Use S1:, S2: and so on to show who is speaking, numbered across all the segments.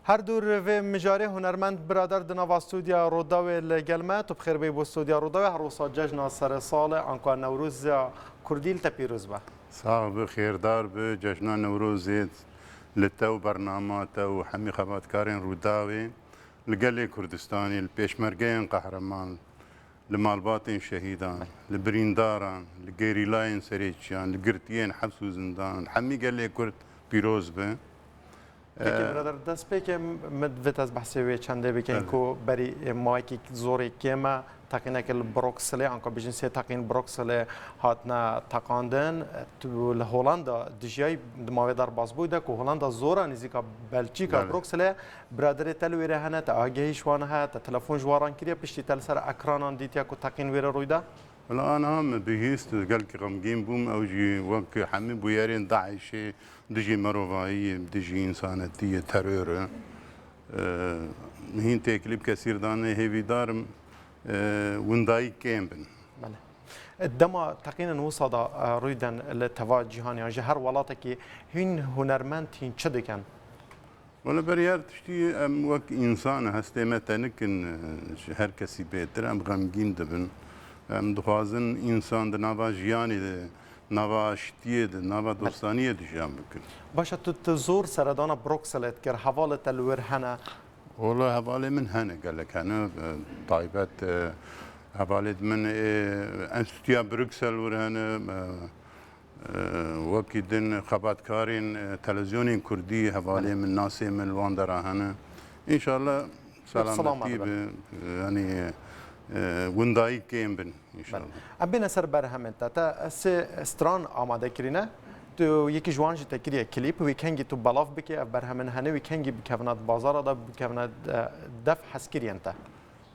S1: هر دور و مجاری هنرمند برادر دنوا استودیا روداوی لگلمه تو بخیر بی بو استودیا روداوی هر روز جشن سر سال آنکار نوروز کردیل تپیروز به
S2: صاحب خیردار به جشن نوروز لتو برنامه تو حمی خباتکارین روداوی لگل کردستانی الپیشمرگین قهرمان لمالباتین شهیدان لبرینداران لگریلاین سریچیان لگرتیین حبس و زندان حمی گل کرد پیروز به
S1: برادر دست به که مدت از بحثی و چنده بکن که بری مایکی زوری کیما تقینه که بروکسل آنکه بیشتر تقین بروکسل هاتنا تقاندن تو هولندا دیجای دماغ در باز بوده که هولندا زورا نزدیک بلژیکا بروکسل برادر تلویره هنه تا آگهیش وانه تا تلفن جواران کریه پشتی تل سر اکرانان دیتیا که تقین ویره رویده
S2: ولا أنا هم بهيست قال كي غمجين بوم أو جي وك حمي بويارين داعش دجي مروفاي دجي إنسانية ترور هين تكليب كثير دانه هيفي دارم ونداي كامبن
S1: دما تقریبا وصل رویدن لتوا جهانی جهر ولاتکی هین هنرمند هین چه دکن
S2: ولا بريار تشتي وك إنسان هستي متى نكن هر كسي بيتر أم غمجين دبن دخوازن انسان د نوا جیانی د نوا شتیه د نوا دوستانیه د جام بکن
S1: باشه تو تزور سردان بروکسلت کر حواله تلور هنه
S2: والله حواله من هنه قال لك انا طيبات حواله من انستيا بروكسل ورهنه وكيدن خباتكارين تلفزيونين كردي حواله من ناس من الواندرا هنه ان شاء الله سلامتي يعني وندای کمبن ان شاء الله
S1: ابنا سر برهمنت تا استران آماده کرینه تو یکی جوان جت کریه کلیپ ویکنگی تو بلاف بکی برهمن هنه ویکنگی بکونات بازار دا بکونات دف حسکرین تا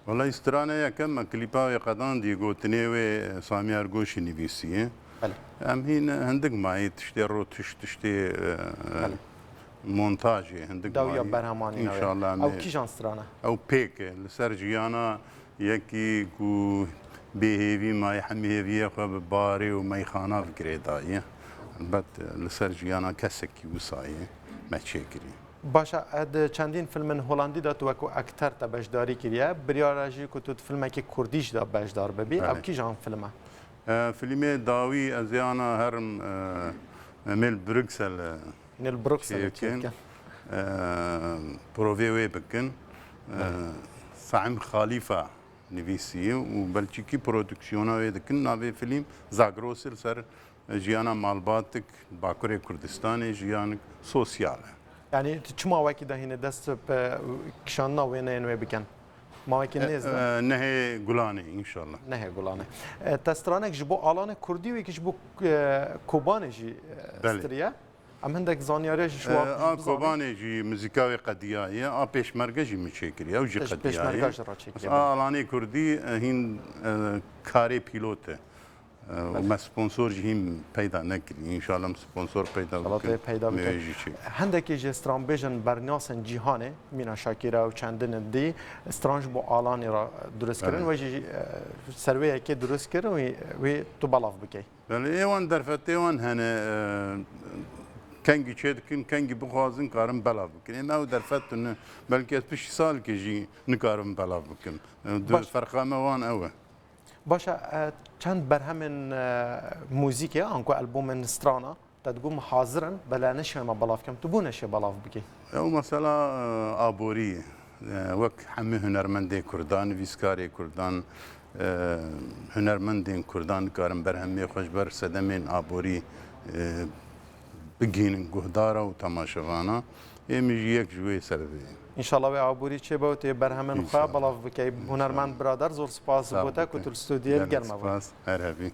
S2: والله استرانه یا کم کلیپا قدان دی گوتنی و سامیار گوش نویسیه
S1: بله
S2: ام هین هندق مای تشتی رو تشتی مونتاژی هندق
S1: داویا برهمانی
S2: ان شاء الله
S1: او کی جان استرانه
S2: او پیک لسرجیانا یکی کو بهیوی مای حمیویه خو باری و مای خانه فکری دایه البته لسرجیانا کسکی وسایه مچکری
S1: باشه اد چندین فیلم هلندی دا تو کو اکتر تا بجداری کریه بریاراجی کو تو فیلم کی کردیش دا بجدار ببی او کی جان فیلمه
S2: فیلم داوی ازیانا هرم مل بروکسل
S1: نل بروکسل
S2: کن پرووی بکن صعم خلیفه نویسیه و بلچیکی پرودکسیونا ویدکن ناوی فیلم زاگروسل سر جیانا مالباتک باکوری کردستان جیان سوسیاله
S1: یعنی چه ماوکی دهینه دست به کشان ناوینه اینوی بکن ماوکی نیست
S2: نه گلانه انشالله
S1: نه گلانه تسترانک جبو آلان کردی و یکیش بو کوبانه جی استریه ام هندك زانياري شو
S2: كوباني جي موسيقى قديايه بيشمركه جي مشكري او جي قديايه الاني كردي هين كاري بيلوت وما سبونسور جي هم پیدا نكري ان شاء الله سبونسور
S1: پیدا بكي هندك جي استرامبيجن برناسن جهانه مينا شاكيرا و چندن دي استرانج بو الاني را درست كرن و جي سروي كي درست كرن و تو بلاف بكي
S2: ايوان درفتيوان هنا کنگی چه کن کنگی بخوازن کارم بلاف بکنه ما درفت نه بلکه از پیش سال که جی نکارم بلاف بکن دو فرقه موان اوه
S1: باشه چند برهم موزیک آنکو البوم استرانا تدقوم حاضرن بلا نشه ما بلاف کم تو بو نشه بلاف بکی
S2: او مثلا آبوری وک همه هنرمنده کردان ویسکاری کردان هنرمندین کردان کارم برهمی خوش بر صدمین آبوری بگین گهدارا و تماشاوانا میجی یک جوی سرده
S1: ان شاء الله و عبوری چه بود برهمن خواه بلاف بکی هنرمند برادر زور سپاس بوده که تو استودیو گرمه بود
S2: سپاس هر هفی